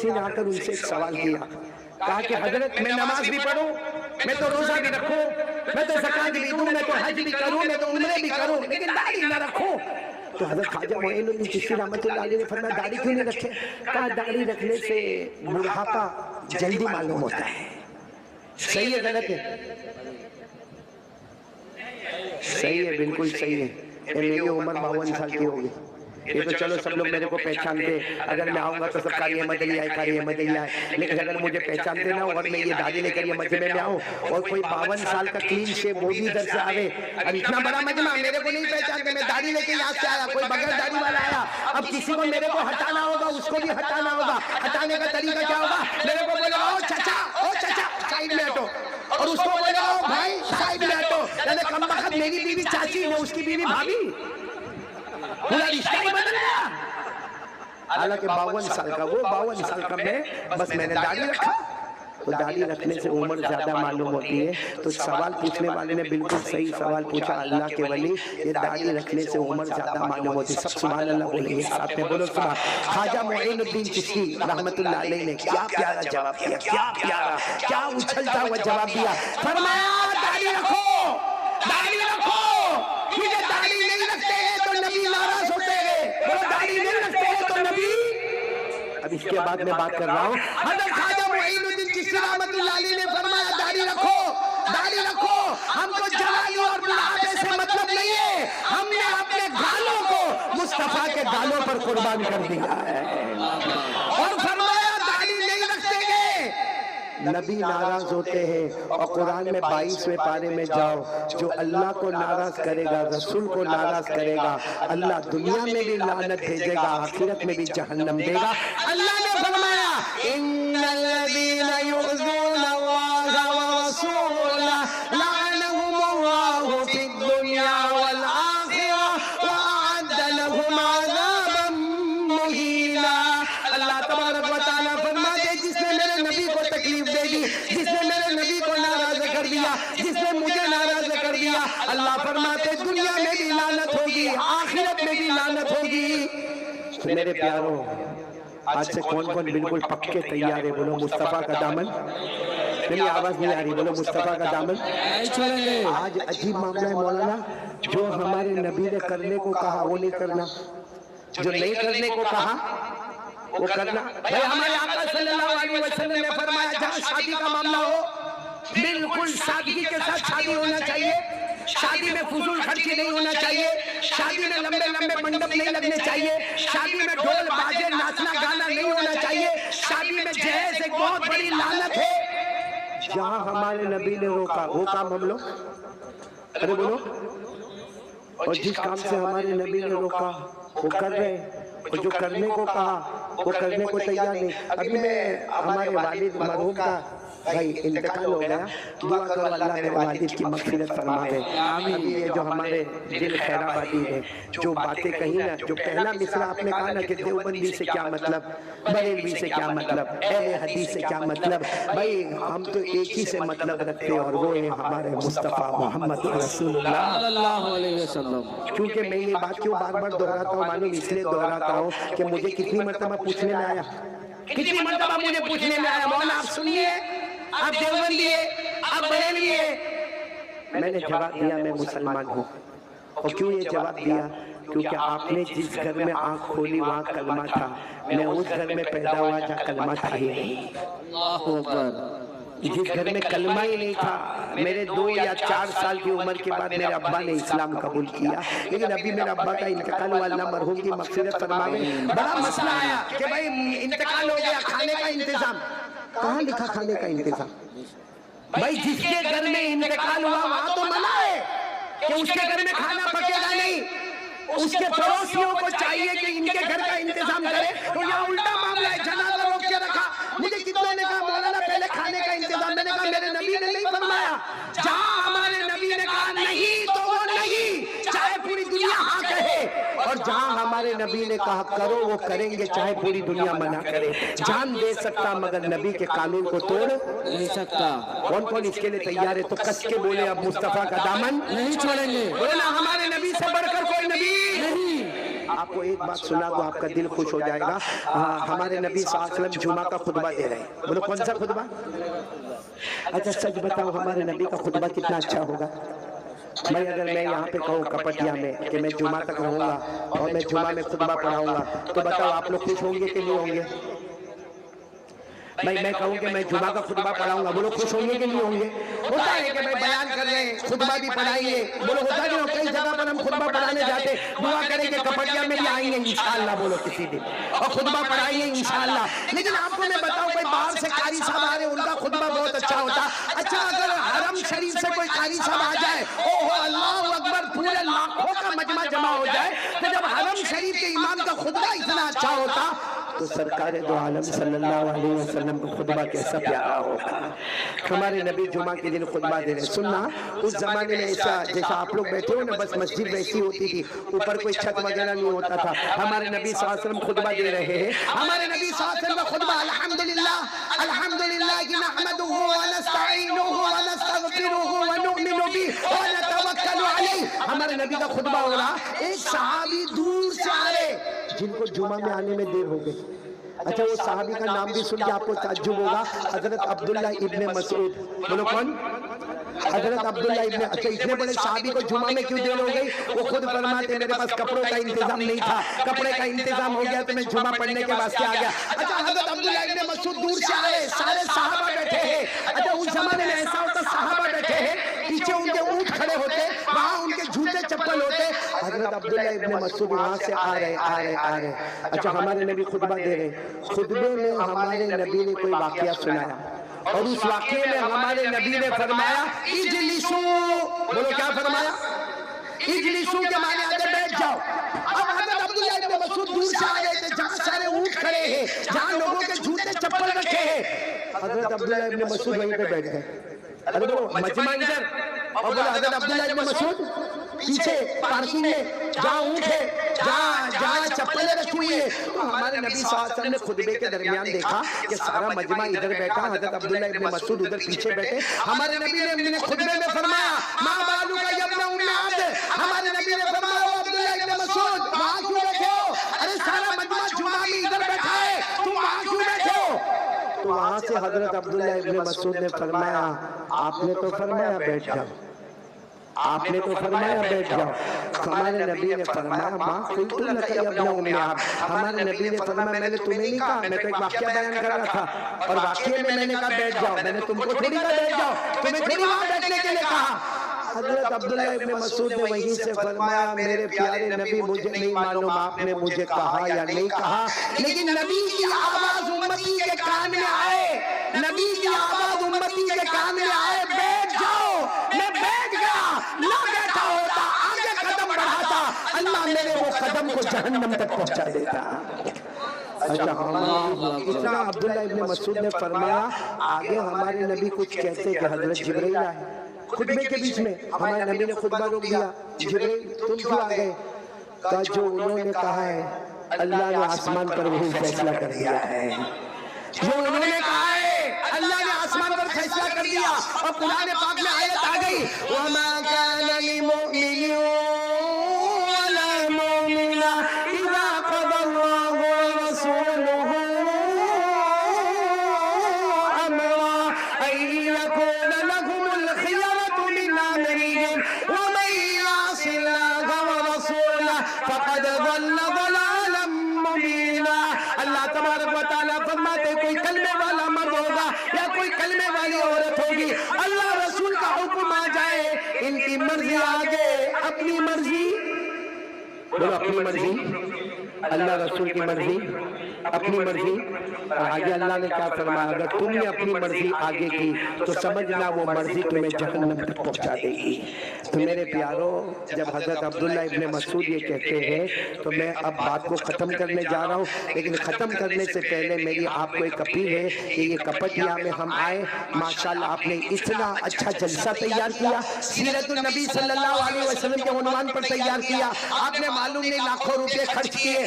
किसी ने आकर उनसे एक सवाल किया, कहा कि हजरत मैं नमाज भी पढ़ूं, मैं तो रोजा भी रखूं, मैं तो ज़कात भी दूं, मैं तो हज भी करूं, मैं तो उम्रे भी करूं, लेकिन दाढ़ी ना रखूं। तो हजरत ख्वाजा मोइनुद्दीन चिश्ती रहमतुल्लाह अलैह ने फरमाया दाढ़ी क्यों नहीं रखे? कहा दाढ़ी रखने से बुढ़ापा जल्दी मालूम होता है। सही है गलत है? सही है, बिल्कुल सही है। मेरी उम्र 52 साल की होगी, ये तो चलो सब लोग मेरे को पहचानते, अगर मैं आऊंगा तो सब कारी अहमद अली आए, लेकिन अगर मुझे पहचानते ना और मैं ये दाढ़ी लेकर ये मजमे में आऊं और कोई 52 साल का क्लीन शेव वो भी इधर से आवे, अब इतना बड़ा मजमा मेरे को नहीं पहचानते, मैं दाढ़ी लेके यहाँ से आया, कोई बगैर दाढ़ी वाला आया, अब किसी को मेरे को हटाना होगा, उसको भी हटाना होगा। हटाने का तरीका क्या होगा? मेरे को बोले ओ चाचा साइड में हटो, और उसको बोले ओ भाई साइड में हटो। यानी कम वक्त मेरी बीवी चाची ने उसकी बीवी भाभी, पूरा रिश्ता ही बदल गया। हालांकि 52 साल का वो, 52 साल का मैं, बस मैंने दाढ़ी रखा। तो दाढ़ी रखने से उम्र ज्यादा मालूम होती है। तो सवाल पूछने वाले ने बिल्कुल सही सवाल पूछा, अल्लाह के वली ये दाढ़ी रखने से उम्र ज्यादा मालूम होती है। सब सुभान अल्लाह बोलेंगे साथ में, बोलो सुभान। ख्वाजा मोइनुद्दीन चिश्ती रहमतुल्लाह अलैह ने क्या प्यारा जवाब दिया, क्या प्यारा, क्या उछलता हुआ जवाब दिया। फरमाया दाढ़ी रखो, दाढ़ी रखो, मुझे दाढ़ी नहीं रखते हैं तो नबी नाराज होते हैं, बोलो दाढ़ी नहीं रखते हैं तो नबी। अब इसके बाद मैं बात कर रहा हूँ, हज़रत ख्वाजा मोइनुद्दीन चिश्ती रहमतुल्लाह अलैह ने फरमाया दाढ़ी रखो, दाढ़ी रखो, हमको जवानी और बुढ़ापे से मतलब नहीं है, हमने अपने गालों को मुस्तफा के गालों पर कुर्बान कर दिया है। और फरमाया दाढ़ी नहीं रखते नबी नाराज होते हैं। और कुरान में 22वें पारे में जाओ, जो अल्लाह को नाराज करेगा, रसूल को नाराज करेगा, अल्लाह दुनिया में भी लानत भेजेगा, आखिरत में भी जहन्नम देगा। अल्लाह ने फरमाया इन्नल्लज़ीना युज़ूना अल्लाह व रसूलहु लअनहुमुल्लाहु फिद्दुनिया वल आखिरह व अअद्द लहुम अज़ाबन मुहीना। अल्लाह तबारक व तआला फरमाते जिसने मेरे नबी को तकलीफ दे दी, जिसने मेरे नबी को नाराज कर दिया, जिसने मुझे नाराज कर दिया, अल्लाह फरमाते दुनिया में भी लानत होगी, आखिरत में भी लानत होगी। तो मेरे प्यारों, आज से कौन कौन बिल्कुल पक्के तैयार है? बोलो मुस्तफा का दामन। मेरी आवाज नहीं आ रही, बोलो मुस्तफा का दामन नहीं छोड़ेंगे। आज अजीब मामला है मौलाना, जो हमारे नबी ने करने को कहा वो नहीं करना, जो नहीं करने को कहा वो करना। भाई हमारे आका सल्लल्लाहु अलैहि वसल्लम ने फरमाया जहाँ शादी का मामला हो, बिल्कुल सादगी के साथ शादी होना चाहिए, शादी में फुजूल खर्ची नहीं होना चाहिए, शादी में लंबे लंबे मंडप नहीं लगने चाहिए, शादी में ढोल बाजे नाचना गाना नहीं होना चाहिए, शादी में जहेज एक बहुत बड़ी लानत है। जहाँ हमारे नबी ने रोका वो काम हम लोग, अरे बोलो, और जिस काम से हमारे नबी ने रोका वो कर रहे हैं, और जो करने को कहा वो करने को तैयार नहीं। अभी मैं हमारे वालिद मरहूम का भाई इंतकाल हो गया, दुआ करो अल्लाह मेरे वालिद की मग़फ़िरत फरमावे। अभी ये जो हमारे दिल खैराबादी है, जो बातें कही ना, जो पहला मिसरा आपने कहा ना कि देवबंदी से क्या मतलब, बरेलवी से क्या मतलब, अहले हदीस से क्या मतलब, भाई हम तो एक ही से मतलब रखते हैं और वो है हमारे मुस्तफ़ा मोहम्मद रसूलुल्लाह सल्लल्लाहु अलैहि वसल्लम। क्योंकि मैं ये बात क्यों बार बार दोहराता हूँ मालूम, इसलिए दोहराता हूँ कि मुझे कितनी मरतबा पूछने में आया, कितनी मरतबा मुझे पूछने में आया, मौलाना आप सुनिए, आप देवबंदी है, आप बरेलवी है। मैंने जवाब दिया मैं मुसलमान हूँ। और क्यों ये जवाब दिया? क्योंकि आपने जिस घर में आंख खोली वहाँ कलमा था, मैं उस घर में पैदा हुआ जहाँ कलमा था ही नहीं। अल्लाहु अकबर। जिस घर में कलमा ही नहीं था, मेरे 2 या 4 साल की उम्र के बाद मेरे अब्बा ने इस्लाम कबूल किया, लेकिन अभी मेरे अब्बा का इंतकाल हुआ, अल्लाह मरहूम की मग़फ़िरत फरमावे। बड़ा मसला आया कि भाई इंतकाल हो गया, खाने का इंतजाम कहाँ लिखा, खाने का इंतजाम? भाई जिसके घर में इंतकाल हुआ वहाँ तो मना है कि उसके घर में खाना पकेगा नहीं, उसके पड़ोसियों को चाहिए कि इनके घर का इंतजाम करे। तो यहाँ उल्टा मामला है, जनाजा रोक के रखा। मुझे कितनों ने कहा मौलाना पहले खाने का इंतजाम, मैंने कहा मेरे नबी ने नहीं फरमाया। जहाँ हमारे नबी ने कहा नहीं तो वो नहीं, चाहे पूरी दुनिया हाँ कहे, और जहाँ हमारे नबी ने कहा करो वो करेंगे, चाहे पूरी दुनिया मना करे। जान दे सकता मगर नबी के कानून को तोड़ नहीं सकता। कौन कौन इसके लिए तैयार है? तो कस के बोले अब मुस्तफा का दामन नहीं छोड़ेंगे। बोला हमारे नबी से बढ़कर कोई नबी नहीं। आप آپ کو ایک بات سنا تو آپ کا دل خوش ہو جائے گا. ہمارے نبی صلی اللہ علیہ وسلم جمعہ کا خطبہ دے رہے ہیں. بولو کون سا خطبہ؟ اچھا سچ بتاؤ ہمارے نبی کا خطبہ کتنا اچھا ہوگا. بھائی اگر میں یہاں پہ کہوں کپٹیا میں کہ میں جمعہ تک رہوں گا اور میں جمعہ میں خطبہ پڑھاؤں گا تو بتاؤ آپ لوگ خوش ہوں گے کہ نہیں ہوں گے؟ بھائی میں کہوں کہ میں جمعہ کا خطبہ پڑھاؤں گا، بولو خوش ہوں گے کہ نہیں ہوں گے؟ ہوتا ہے کہ میں بیان کر رہے ہیں خطبہ بھی پڑھائیے، بولو ہوتا ہے کہ کئی جگہ پر ہم خطبہ پڑھانے جاتے دعا کریں کہ کپٹیا میں بھی آئیں گے انشاءاللہ، بولو کسی دن اور خطبہ پڑھائیے انشاءاللہ. لیکن آپ کو میں بتاؤں کوئی باہر سے قاری صاحب آ رہے ان کا خطبہ بہت اچھا ہوتا. اچھا اگر حرم شریف سے کوئی قاری صاحب آ جائے، اوہ اللہ اکبر، پورے لاکھوں کا مجمع جمع ہو جائے، تو جب حرم شریف کے امام کا خطبہ اتنا اچھا ہوتا تو سرکار دو عالم صلی اللہ علیہ وسلم کا خطبہ کیسا پیارا ہوگا. ہمارے نبی جمعہ کے دن خطبہ دے رہے. سننا اس زمانے میں ایسا جیسا آپ لوگ بیٹھے ہو نا، بس مسجد ویسی ہوتی تھی، اوپر کوئی چھت وغیرہ نہیں ہوتا تھا. ہمارے نبی صلی اللہ علیہ وسلم خطبہ دے رہے ہیں. ہمارے نبی صلی اللہ علیہ وسلم کا خطبہ الحمدللہ الحمدللہ نحمدہ ونستعینہ ونستغفرہ ونؤمن بہ ونتوکل علیہ. ہمارے نبی کا خطبہ ہو رہا. ایک صحابی دور سے آئے جن کو جمعہ میں آنے میں دیر ہو گئی. اچھا وہ صحابی کا نام بھی سن کے آپ کو تعجب ہوگا، حضرت عبداللہ ابن مسعود. بولو کون؟ حضرت عبداللہ ابن. اچھا اتنے بڑے صحابی کو جمعہ میں کیوں دیر ہو گئی؟ وہ خود فرماتے میرے پاس کپڑوں کا انتظام نہیں تھا، کپڑے کا انتظام ہو گیا تو میں جمعہ پڑھنے کے واسطے آ گیا. اچھا حضرت عبداللہ ابن مسعود دور سے آئے، سارے صحابہ بیٹھے ہیں. اچھا اس زمانے میں ایسا ہوتا صحابہ بیٹھے ہیں، پیچھے ان کے اونٹ کھڑے ہوتے، وہاں ان کے جوتے چپل ہوتے. حضرت عبداللہ ابن مسعود وہاں سے آ رہے. اچھا ہمارے نبی خطبہ دے رہے. خطبے میں ہمارے نبی نے کوئی واقعہ سنایا اور اس واقعے میں ہمارے نبی نے فرمایا اجلسو. بولو کیا فرمایا؟ اجلسو کے معنی آگے بیٹھ جاؤ. اب حضرت عبداللہ ابن مسعود دور سے آ گئے تھے جہاں سارے اونٹ کھڑے ہیں، جہاں لوگوں کے جوتے چپل رکھے ہیں. حضرت عبداللہ ابن مسعود وہیں پہ بیٹھ گئے. ارے بولو مجمع ادھر اور بولو حضرت عبداللہ ابن مسعود پیچھے پارکنگ میں جہاں اونٹ ہے، جہاں چپلیں رکھی ہوئی ہے. تو ہمارے نبی صلی اللہ علیہ وسلم نے خطبے کے درمیان دیکھا کہ سارا مجمع ادھر بیٹھا، حضرت عبداللہ ابن مسعود ادھر پیچھے بیٹھے. ہمارے نبی نے خطبے میں فرمایا ما بالک یا ابن ام عبد. ہمارے نبی نے فرمایا عبداللہ ابن مسعود وہاں کیوں بیٹھے ہو؟ ارے سارا مجمع جمعہ میں ادھر بیٹھا ہے، تم وہاں کیوں بیٹھے ہو؟ تو وہاں سے حضرت عبداللہ ابن مسعود نے فرمایا آپ نے تو فرمایا بیٹھ جاؤ، آپ نے تو فرمایا بیٹھ جاؤ. ہمارے نبی نے فرمایا ما قلت لک یا ابن ام عبد. ہمارے نبی نے فرمایا میں نے تمہیں نہیں کہا، میں تو ایک واقعہ بیان کر رہا تھا اور واقعے میں نے کہا بیٹھ جاؤ. میں نے تم کو تھوڑی کہا بیٹھ جاؤ، تمہیں تھوڑی وہاں بیٹھنے کے لیے کہا. حضرت عبداللہ ابن مسعود نے وہیں سے فرمایا میرے پیارے نبی مجھے نہیں معلوم آپ نے مجھے کہا یا نہیں کہا، لیکن نبی کی آواز امتی کے کان میں آئے، نبی کی آواز امتی کے کان میں آئے بیٹھ جاؤ. میں بیٹھ گیا، نہ بیٹھا ہوتا آگے قدم بڑھاتا، اللہ میرے وہ قدم کو جہنم تک پہنچا دیتا. اچھا اتنا عبداللہ ابن مسعود نے فرمایا. آگے ہمارے نبی کچھ کہتے کہ حضرت جبرائیل آئے خطبے کے بیچ میں. ہمارے نبی نے خطبہ روک دیا. جبرائیل تم کیوں آ گئے؟ کہا جو انہوں نے کہا ہے اللہ نے آسمان پر وہی فیصلہ کر دیا ہے. جو انہوں نے کہا ہے اللہ نے آسمان پر فیصلہ کر دیا. اور قرآن پاک میں آیت آ گئی وَمَا كَانَ لِمُؤْمِنٍ وَلَا مُؤْمِنَةٍ إِذَا قَضَى اللَّهُ وَرَسُولُهُ أَمْرًا أَن يَكُونَ لَهُمُ الْخِيَرَةُ مِنْ أَمْرِهِمْ وَمَن يَعْصِ اللَّهَ وَرَسُولَهُ فَقَدْ ضَلَّ ضَلَالًا مُبِينًا. اللہ تبارک و تعالیٰ فرماتے کوئی کلمے والا مرد ہوگا یا کوئی کلمے والی عورت ہوگی، اللہ رسول کا حکم آ جائے، ان کی مرضی آگے اپنی مرضی، بولو اپنی مرضی، اللہ رسول کی مرضی اپنی مرضی. آگے اللہ نے کیا فرمایا اگر تم نے اپنی مرضی آگے کی تو سمجھنا وہ مرضی تمہیں جہنم تک پہنچا دے گی. تو میرے پیارو جب حضرت عبداللہ ابن مسعود یہ کہتے ہیں تو میں اب بات کو ختم کرنے جا رہا ہوں، لیکن ختم کرنے سے پہلے میری آپ کو ایک اپیل ہے کہ یہ کپٹیا میں ہم آئے. ماشاءاللہ آپ نے اتنا اچھا جلسہ تیار کیا، سیرت النبی صلی اللہ علیہ وسلم کے عنوان پر تیار کیا. آپ نے معلوم نہیں لاکھوں روپے خرچ کیے.